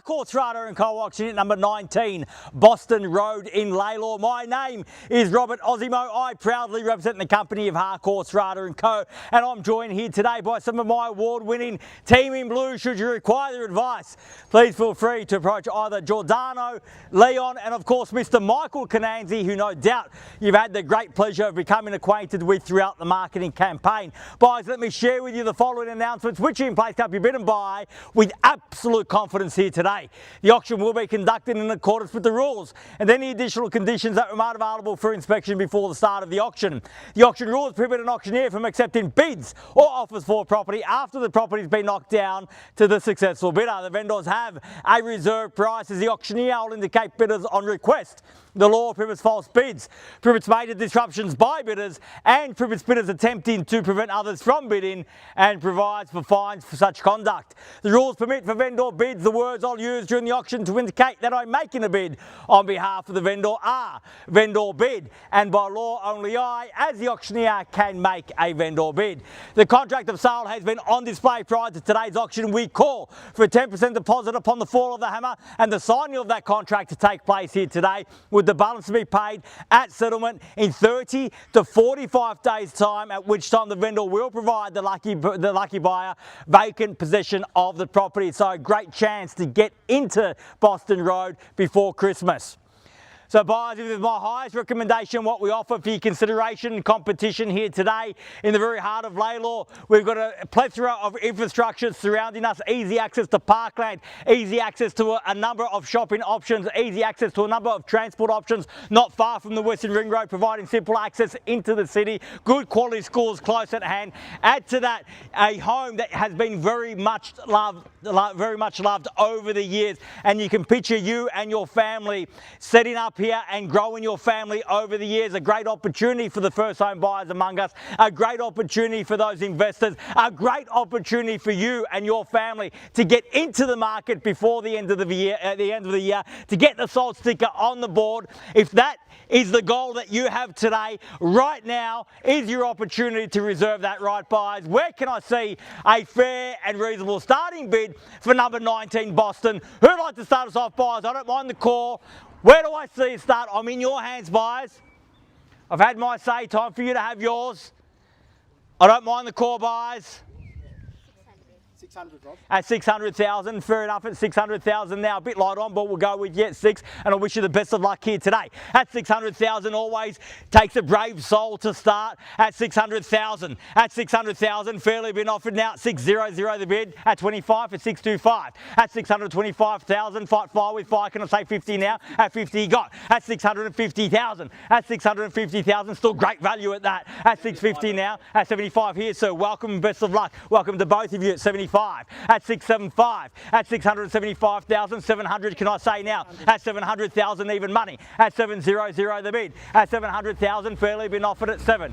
Harcourts, Rata and Co auction at number 19, Boston Road in LALOR. My name is Robert Ozzimo. I proudly represent the company of Harcourts, Rata and Co, and I'm joined here today by some of my award-winning team in blue. Should you require their advice, please feel free to approach either Giordano, Leon, and of course Mr. Michael Cananzi, who no doubt you've had the great pleasure of becoming acquainted with throughout the marketing campaign. Guys, let me share with you the following announcements which you can place up your bid and buy with absolute confidence here today. The auction will be conducted in accordance with the rules and any additional conditions that were made available for inspection before the start of the auction. The auction rules prohibit an auctioneer from accepting bids or offers for property after the property has been knocked down to the successful bidder. The vendors have a reserve price as the auctioneer will indicate bidders on request. The law prohibits false bids, prohibits major disruptions by bidders, and prohibits bidders attempting to prevent others from bidding, and provides for fines for such conduct. The rules permit for vendor bids. The words I'll use during the auction to indicate that I'm making a bid on behalf of the vendor are vendor bid, and by law only I, as the auctioneer, can make a vendor bid. The contract of sale has been on display prior to today's auction. We call for a 10% deposit upon the fall of the hammer and the signing of that contract to take place here today, with the balance to be paid at settlement in 30 to 45 days time, at which time the vendor will provide the lucky buyer vacant possession of the property. So a great chance to get into Boston Road before Christmas. So buyers, this is my highest recommendation, what we offer for your consideration and competition here today in the very heart of LALOR. We've got a plethora of infrastructure surrounding us, easy access to parkland, easy access to a number of shopping options, easy access to a number of transport options, not far from the Western Ring Road, providing simple access into the city, good quality schools close at hand. Add to that a home that has been very much loved over the years, and you can picture you and your family setting up here and growing your family over the years. A great opportunity for the first home buyers among us, a great opportunity for those investors, a great opportunity for you and your family to get into the market before the end of the year, to get the sold sticker on the board. If that is the goal that you have today, right now is your opportunity to reserve that right, buyers. Where can I see a fair and reasonable starting bid for number 19 Boston? Who'd like to start us off, buyers? I don't mind the call. Where do I see it start? I'm in your hands, buyers. I've had my say. Time for you to have yours. I don't mind the call, buyers. 600, Rob. At 600,000, fair enough. At 600,000 now, a bit light on, but we'll go with yet 6, and I wish you the best of luck here today. At 600,000, always takes a brave soul to start. At 600,000, fairly been offered now. At 600 the bid. At 25 for 625. At 625,000, fight fire with fire. Can I say 50 now? At 50 he got. At 650,000. At 650,000, still great value at that. At 650 now. At 75 here, so welcome and best of luck. Welcome to both of you at 75. At 675, at 675,000, 700 can I say now? At 700,000 even money. At 700 the bid. At 700,000, fairly been offered at 7.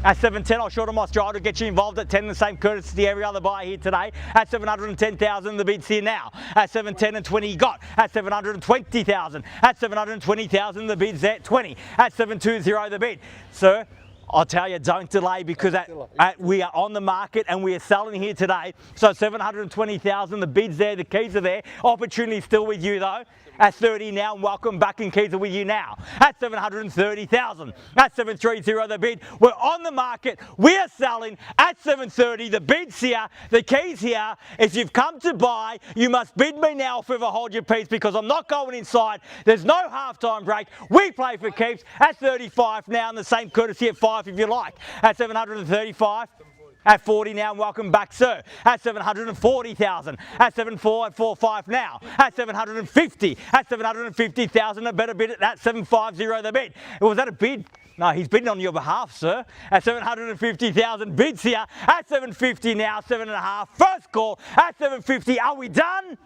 At 710, I'll shorten my stride to get you involved at 10, the same courtesy to every other buyer here today. At 710,000, the bid's here now. At 710 and 20 you got. At 720,000. At 720,000, the bid's at 20. At 720 the bid. Sir, I'll tell you, don't delay, because we are on the market and we are selling here today. So 720,000, the bid's there, the keys are there. Opportunity still with you though. At 30 now, and welcome back, and keys are with you now. At 730,000, at 730 the bid. We're on the market, we are selling at 730, the bid's here, the keys here. If you've come to buy, you must bid me now, if ever hold your peace, because I'm not going inside. There's no halftime break. We play for keeps. At 35 now, and the same courtesy at 5 if you like. At 735. At 40 now, and welcome back, sir. At 740,000. At 74 at 45 now. At 750. At 750,000, a better bid at that. 750 the bid. Was that a bid? No, he's bidding on your behalf, sir. At 750,000, bids here. At 750 now, 7.5. First call. At 750, are we done?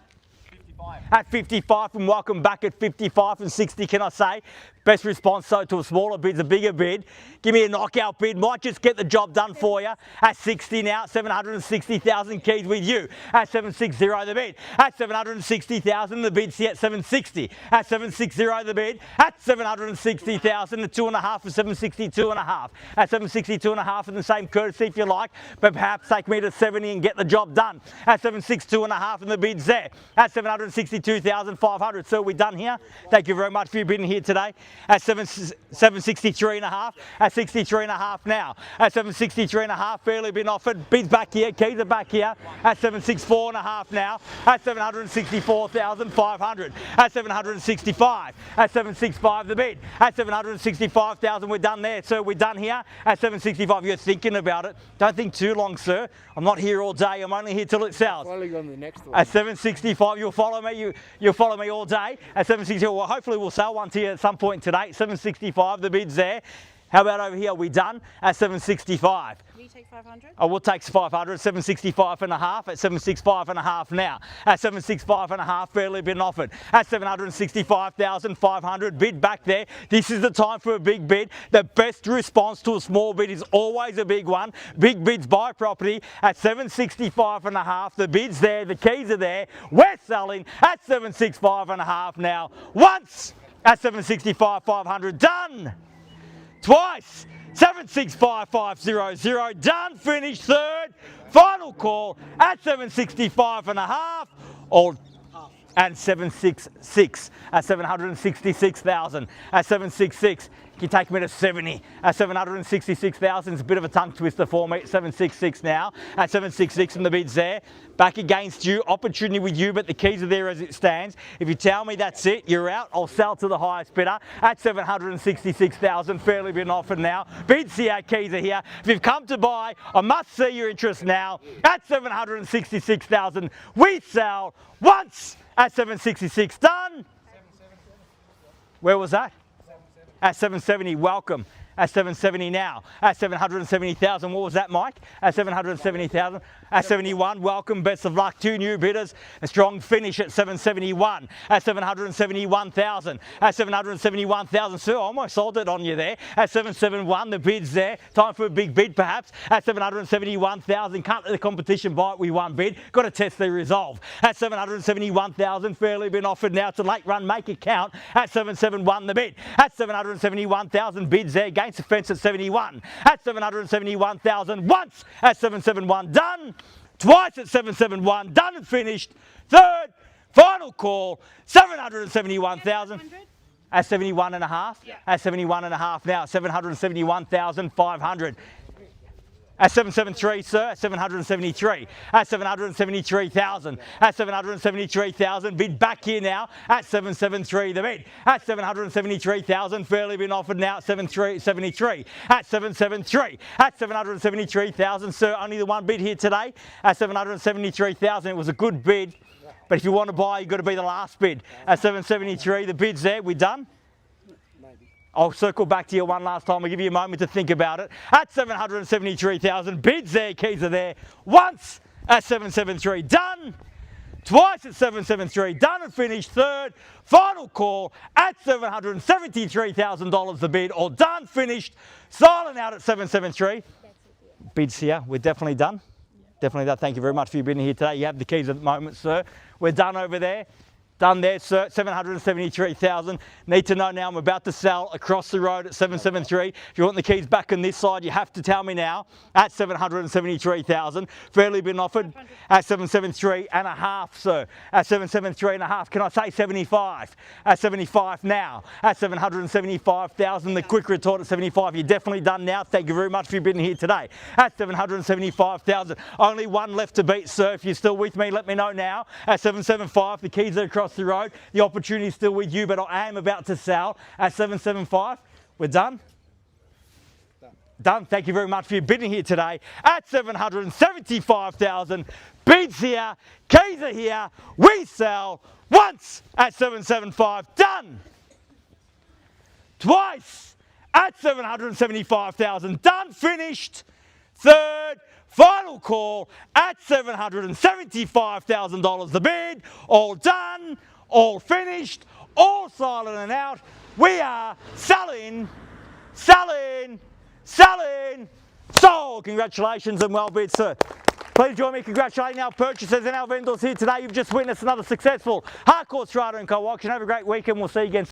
55. At 55, and welcome back at 55 and 60, can I say? Best response so to a smaller bid's a bigger bid. Give me a knockout bid, might just get the job done for you. At 60 now, 760,000 keys with you. At 760 the bid. At 760,000 the bid's here at 760. At 760 the bid. At 760,000 the 2.5 for 762.5. At 762.5 in the same courtesy if you like, but perhaps take me to 70 and get the job done. At 762.5 and the bid's there. At 762 762,500. So we're done here. Thank you very much for your bidding here today. At 763.5. At 63.5 now. At 763.5, fairly been offered. Bids back here, keys are back here. At 764.5 now. At 764,500. At 765. At 765 the bid. At 765,000 we're done there. So we're done here. At 765 you're thinking about it. Don't think too long, sir. I'm not here all day. I'm only here till it sells. Following on the next one. At 765 you'll follow me. You'll follow me all day. At 765 well hopefully we'll sell one to you at some point today. 765 the bid's there. How about over here? We done at 765. Will you take 500? Oh, we'll take 500, 765.5 at 765.5 now. At 765.5, fairly been offered. At 765,500, bid back there. This is the time for a big bid. The best response to a small bid is always a big one. Big bids buy property at 765.5. The bid's there, the keys are there. We're selling at 765.5 now. Once at 765,500, done. Twice, 765,500, done, finished, third, final call at 765.5, all and 766 at 766,000 at 766. You take me to 70 at 766,000. It's a bit of a tongue twister for me. 766 now at 766 and the bid's there. Back against you, opportunity with you, but the keys are there as it stands. If you tell me that's it, you're out. I'll sell to the highest bidder at 766,000. Fairly been offered now. Bids here, keys are here. If you've come to buy, I must see your interest now at 766,000. We sell once at 766. Done. Where was that? At 770, welcome. At 770 now. At 770,000, what was that, Mike? At 770,000. At 71, welcome, best of luck. Two new bidders. A strong finish at 771. At 771,000. At 771,000, sir, I almost sold it on you there. At 771, the bid's there. Time for a big bid, perhaps. At 771,000, can't let the competition buy it with one bid. Got to test their resolve. At 771,000, fairly been offered now. It's a late run, make it count. At 771, the bid. At 771,000, bids there. Against the fence at 71. At 771,000, once at 771, done. Twice at 771, done and finished. Third, final call, 771,000. At 71.5. Yeah. At 71.5 now, 771,500. At 773, sir, at 773. At 773,000. At 773,000, bid back here now at 773, the bid. At 773,000, fairly been offered now at 773. At 773. At 773,000, sir, only the one bid here today. At 773,000, it was a good bid. But if you want to buy, you've got to be the last bid. At 773, the bid's there, we done? I'll circle back to you one last time. I'll give you a moment to think about it. At 773,000, bids there, keys are there. Once at 773, done. Twice at 773, done and finished. Third, final call at $773,000 the bid, or done, finished, silent out at 773. Bids here, we're definitely done. Definitely done. Thank you very much for your bidding here today. You have the keys at the moment, sir. We're done over there. Done there, sir, 773,000. Need to know now, I'm about to sell across the road at 773. If you want the keys back on this side, you have to tell me now at 773,000. Fairly been offered at 773.5, sir. At 773.5, can I say 75? At 75 now. At 775,000, the quick retort at 75. You're definitely done now. Thank you very much for your bidding here today. At 775,000. Only one left to beat, sir. If you're still with me, let me know now. At 775, the keys are across the road. The opportunity is still with you, but I am about to sell at 775. We're done? Done. Thank you very much for your bidding here today at 775,000. Bids here, keys are here. We sell once at 775. Done. Twice at 775,000. Done. Finished. Third, final call at $775,000 the bid. All done, all finished, all silent and out. We are selling, selling, selling, sold. Congratulations and well bid, sir. Please join me congratulating our purchasers and our vendors here today. You've just witnessed another successful Harcourts, Rata & Co auction. Have a great weekend. We'll see you again.